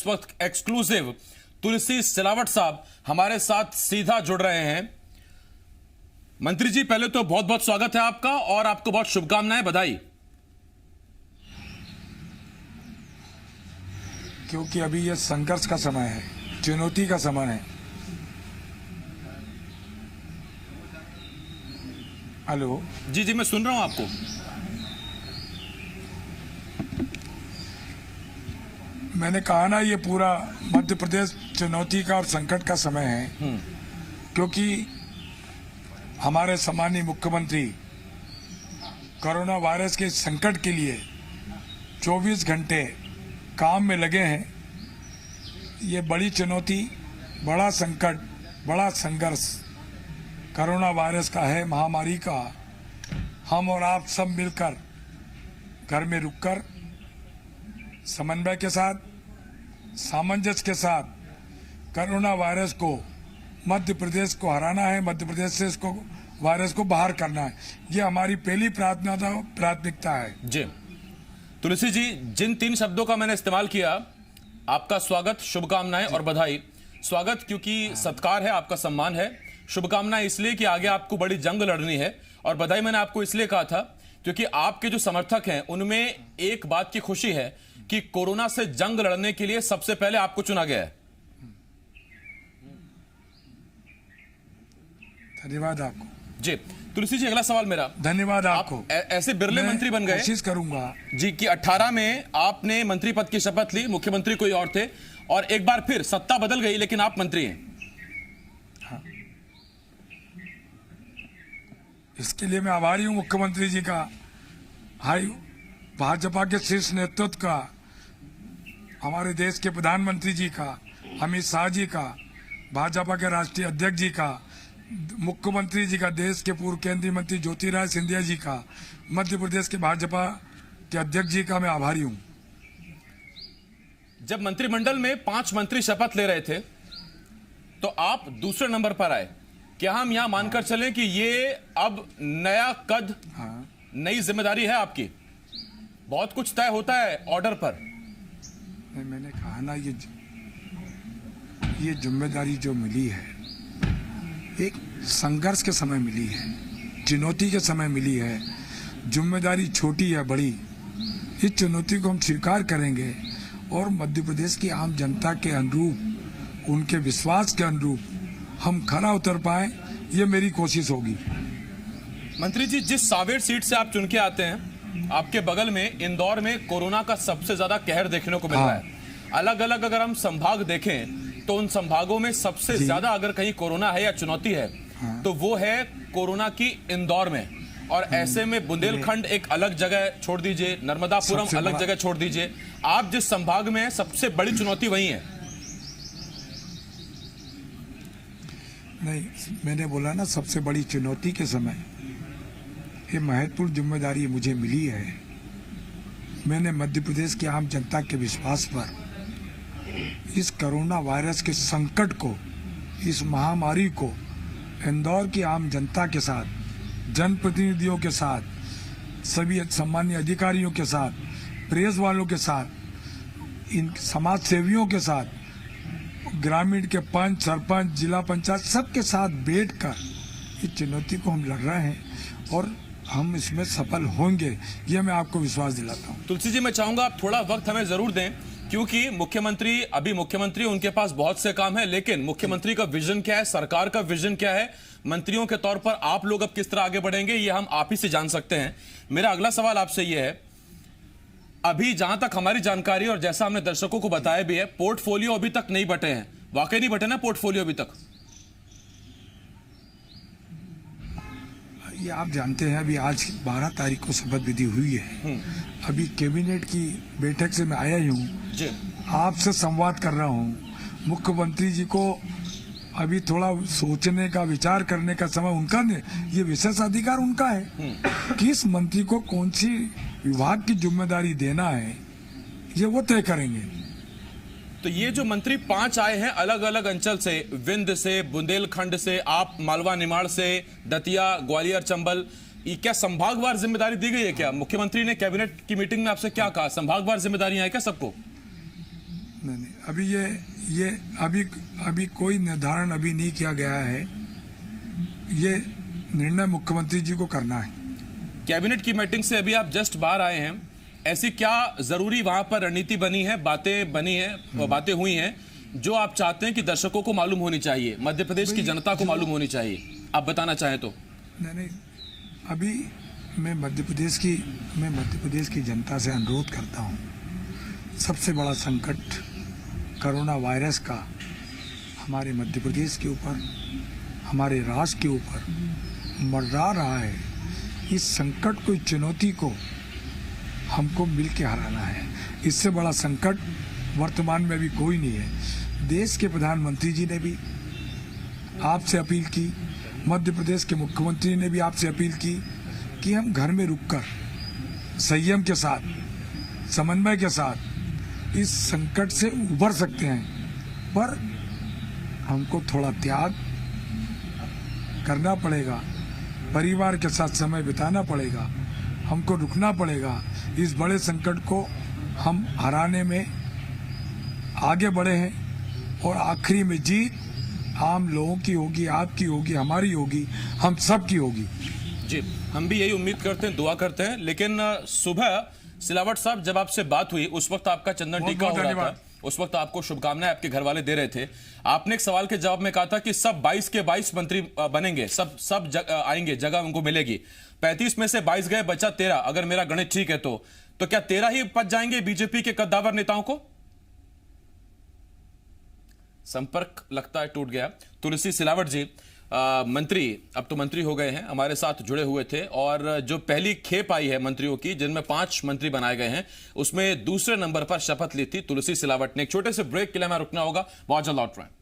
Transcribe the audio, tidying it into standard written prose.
इस वक्त एक्सक्लूसिव तुलसी सिलावट साहब हमारे साथ सीधा जुड़ रहे हैं। मंत्री जी, पहले तो बहुत बहुत स्वागत है आपका और आपको बहुत शुभकामनाएं, बधाई। क्योंकि अभी यह संघर्ष का समय है, चुनौती का समय है। हेलो जी जी, मैं सुन रहा हूं आपको। मैंने कहा ना, ये पूरा मध्य प्रदेश चुनौती का और संकट का समय है, क्योंकि हमारे सम्मानीय मुख्यमंत्री कोरोना वायरस के संकट के लिए 24 घंटे काम में लगे हैं। ये बड़ी चुनौती, बड़ा संकट, बड़ा संघर्ष कोरोना वायरस का है, महामारी का। हम और आप सब मिलकर घर में रुककर समन्वय के साथ, सामंजस्य के साथ कोरोना वायरस को, मध्य प्रदेश को हराना है, मध्य प्रदेश से इसको वायरस को बाहर करना है। ये हमारी पहली प्राथमिकता है। जी तुलसी जी, जिन 3 शब्दों का मैंने इस्तेमाल किया, आपका स्वागत, शुभकामनाएं और बधाई। स्वागत क्योंकि सत्कार है, आपका सम्मान है। शुभकामनाएं इसलिए कि आगे आपको बड़ी जंग लड़नी है, और बधाई मैंने आपको इसलिए कहा था क्योंकि आपके जो समर्थक हैं उनमें एक बात की खुशी है कि कोरोना से जंग लड़ने के लिए सबसे पहले आपको चुना गया है। धन्यवाद आपको। जी तुलसी जी, अगला सवाल मेरा। धन्यवाद आपको। ऐसे बिरले मंत्री बन गए, कोशिश करूंगा जी, कि 18 में आपने मंत्री पद की शपथ ली, मुख्यमंत्री कोई और थे, और एक बार फिर सत्ता बदल गई लेकिन आप मंत्री हैं। हाँ। इसके लिए मैं आभारी हूं मुख्यमंत्री जी का, हाई भाजपा के शीर्ष नेतृत्व का, हमारे देश के प्रधानमंत्री जी का, अमित शाह जी का, भाजपा के राष्ट्रीय अध्यक्ष जी का, मुख्यमंत्री जी का, देश के पूर्व केंद्रीय मंत्री ज्योतिरादित्य सिंधिया जी का, मध्य प्रदेश के भाजपा के अध्यक्ष जी का मैं आभारी हूं। जब मंत्रिमंडल में 5 मंत्री शपथ ले रहे थे तो आप दूसरे नंबर पर आए। क्या हम यहां मानकर चलें कि ये अब नया कद, नई जिम्मेदारी है आपकी? बहुत कुछ तय होता है ऑर्डर पर। मैंने कहा ना, ये जिम्मेदारी जो मिली है, एक संघर्ष के समय मिली है, चुनौती के समय मिली है। जिम्मेदारी छोटी या बड़ी, इस चुनौती को हम स्वीकार करेंगे और मध्य प्रदेश की आम जनता के अनुरूप, उनके विश्वास के अनुरूप हम खरा उतर पाए, ये मेरी कोशिश होगी। मंत्री जी, जिस सावेर सीट से आप चुन के आते हैं, आपके बगल में इंदौर में कोरोना का सबसे ज्यादा कहर देखने को मिल रहा है। अलग अलग अगर हम संभाग देखें तो उन संभागों में सबसे ज्यादा अगर कहीं कोरोना है या चुनौती है, तो वो है कोरोना की इंदौर में। और ऐसे में बुंदेलखंड एक अलग जगह छोड़ दीजिए, नर्मदापुरम अलग जगह छोड़ दीजिए, आप जिस संभाग में हैं सबसे बड़ी चुनौती वही है। नहीं, मैंने बोला ना, सबसे बड़ी चुनौती के समय ये महत्वपूर्ण जिम्मेदारी मुझे मिली है। मैंने मध्य प्रदेश की आम जनता के विश्वास पर इस कोरोना वायरस के संकट को, इस महामारी को इंदौर की आम जनता के साथ, जनप्रतिनिधियों के साथ, सभी सम्मान्य अधिकारियों के साथ, प्रेस वालों के साथ, इन समाज सेवियों के साथ, ग्रामीण के पंच, सरपंच, जिला पंचायत, सबके साथ बैठकर इस चुनौती को हम लड़ रहे हैं और हम इसमें सफल होंगे, यह मैं आपको विश्वास दिलाता हूं। तुलसी जी, मैं चाहूंगा आप थोड़ा वक्त हमें जरूर दें, क्योंकि मुख्यमंत्री उनके पास बहुत से काम है, लेकिन मुख्यमंत्री का विजन क्या है, सरकार का विजन क्या है, मंत्रियों के तौर पर आप लोग अब किस तरह आगे बढ़ेंगे, ये हम आप ही से जान सकते हैं। मेरा अगला सवाल आपसे यह है, अभी जहां तक हमारी जानकारी और जैसा हमने दर्शकों को बताया भी है, पोर्टफोलियो अभी तक नहीं बटे हैं। वाकई नहीं बटे ना पोर्टफोलियो अभी तक? ये आप जानते हैं, अभी आज 12 तारीख को शपथ विधि हुई है। अभी कैबिनेट की बैठक से मैं आया ही हूँ, आपसे संवाद कर रहा हूँ। मुख्यमंत्री जी को अभी थोड़ा सोचने का, विचार करने का समय उनका नहीं, ये विशेष अधिकार उनका है। किस मंत्री को कौन सी विभाग की जिम्मेदारी देना है, ये वो तय करेंगे। तो ये जो मंत्री 5 आए हैं अलग अलग अंचल से, विंध्य से, बुंदेलखंड से, आप मालवा निमाड़ से, दतिया, ग्वालियर, चंबल, ये क्या संभागवार जिम्मेदारी दी गई है क्या? मुख्यमंत्री ने कैबिनेट की मीटिंग में आपसे क्या कहा? संभागवार जिम्मेदारियां हैं क्या सबको? नहीं, अभी कोई निर्धारण अभी नहीं किया गया है। ये निर्णय मुख्यमंत्री जी को करना है। कैबिनेट की मीटिंग से अभी आप जस्ट बाहर आए हैं, ऐसी क्या जरूरी वहां पर रणनीति बनी है, बातें बनी है, बातें हुई हैं जो आप चाहते हैं कि दर्शकों को मालूम होनी चाहिए, मध्य प्रदेश की जनता को मालूम होनी चाहिए, आप बताना चाहें तो? नहीं, अभी मैं मध्य प्रदेश की जनता से अनुरोध करता हूं, सबसे बड़ा संकट कोरोना वायरस का हमारे मध्य प्रदेश के ऊपर, हमारे राष्ट्र के ऊपर मंडरा रहा है। इस संकट को, चुनौती को हमको मिलके हराना है। इससे बड़ा संकट वर्तमान में भी कोई नहीं है। देश के प्रधानमंत्री जी ने भी आपसे अपील की, मध्य प्रदेश के मुख्यमंत्री ने भी आपसे अपील की कि हम घर में रुककर संयम के साथ, समन्वय के साथ इस संकट से उबर सकते हैं, पर हमको थोड़ा त्याग करना पड़ेगा, परिवार के साथ समय बिताना पड़ेगा, हमको रुकना पड़ेगा। इस बड़े संकट को हम हराने में आगे बढ़े हैं और आखिरी में जीत आम लोगों की होगी, आपकी होगी, हमारी होगी, हम सब की होगी। जी, हम भी यही उम्मीद करते हैं, दुआ करते हैं। लेकिन सुबह सिलावट साहब जब आपसे बात हुई उस वक्त आपका चंदन टीका हो रहा था, उस वक्त आपको शुभकामनाएं आपके घर वाले दे रहे थे। आपने एक सवाल के जवाब में कहा था कि सब 22 के 22 मंत्री बनेंगे, सब आएंगे, जगह उनको मिलेगी। 35 में से 22 गए, बचा 13, अगर मेरा गणित ठीक है तो क्या 13 ही पद जाएंगे बीजेपी के कद्दावर नेताओं को? संपर्क लगता है टूट गया। तुलसी सिलावट जी मंत्री, अब तो मंत्री हो गए हैं, हमारे साथ जुड़े हुए थे, और जो पहली खेप आई है मंत्रियों की, जिनमें 5 मंत्री बनाए गए हैं, उसमें दूसरे नंबर पर शपथ ली थी तुलसी सिलावट ने। एक छोटे से ब्रेक के लिए हमें रुकना होगा, बहुत जल्द लौट रहे हैं।